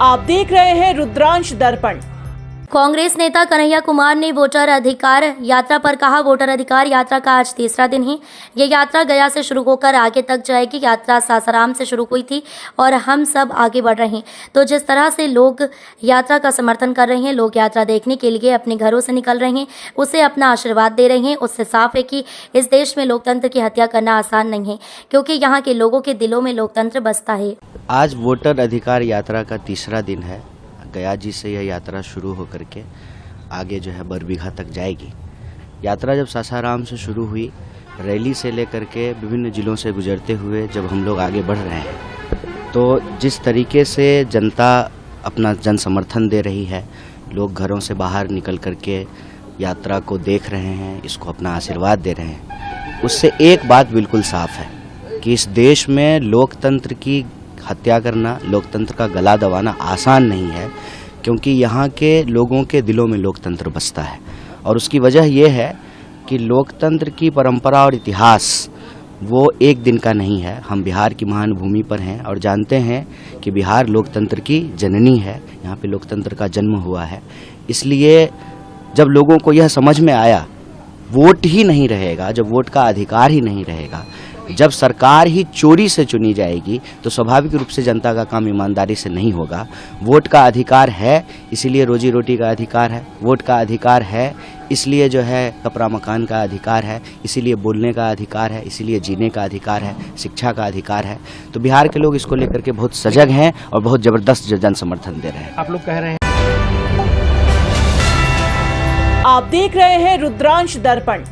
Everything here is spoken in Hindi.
आप देख रहे हैं रुद्रांश दर्पण। कांग्रेस नेता कन्हैया कुमार ने वोटर अधिकार यात्रा पर कहा, वोटर अधिकार यात्रा का आज तीसरा दिन है। ये यात्रा गया से शुरू होकर आगे तक जाएगी। यात्रा सासाराम से शुरू हुई थी और हम सब आगे बढ़ रहे हैं। तो जिस तरह से लोग यात्रा का समर्थन कर रहे हैं, लोग यात्रा देखने के लिए अपने घरों से निकल रहे हैं, उसे अपना आशीर्वाद दे रहे हैं, उससे साफ है कि इस देश में लोकतंत्र की हत्या करना आसान नहीं है, क्योंकि यहाँ के लोगों के दिलों में लोकतंत्र बसता है। आज वोटर अधिकार यात्रा का तीसरा दिन है। गया जी से यह यात्रा शुरू होकर के आगे जो है बरबीघा तक जाएगी। यात्रा जब सासाराम से शुरू हुई, रैली से लेकर के विभिन्न जिलों से गुजरते हुए जब हम लोग आगे बढ़ रहे हैं, तो जिस तरीके से जनता अपना जन समर्थन दे रही है, लोग घरों से बाहर निकल करके यात्रा को देख रहे हैं, इसको अपना आशीर्वाद दे रहे हैं, उससे एक बात बिल्कुल साफ है कि इस देश में लोकतंत्र की हत्या करना, लोकतंत्र का गला दबाना आसान नहीं है, क्योंकि यहाँ के लोगों के दिलों में लोकतंत्र बसता है। और उसकी वजह यह है कि लोकतंत्र की परंपरा और इतिहास वो एक दिन का नहीं है। हम बिहार की महान भूमि पर हैं और जानते हैं कि बिहार लोकतंत्र की जननी है, यहाँ पे लोकतंत्र का जन्म हुआ है। इसलिए जब लोगों को यह समझ में आया वोट ही नहीं रहेगा, जब वोट का अधिकार ही नहीं रहेगा, जब सरकार ही चोरी से चुनी जाएगी, तो स्वाभाविक रूप से जनता का काम ईमानदारी से नहीं होगा। वोट का अधिकार है, इसीलिए रोजी रोटी का अधिकार है। वोट का अधिकार है, इसलिए जो है कपड़ा मकान का अधिकार है, इसीलिए बोलने का अधिकार है, इसीलिए जीने का अधिकार है, शिक्षा का अधिकार है। तो बिहार के लोग इसको लेकर के बहुत सजग हैं और बहुत जबरदस्त जन समर्थन दे रहे हैं। आप लोग कह रहे हैं। आप देख रहे हैं रुद्रांश दर्पण।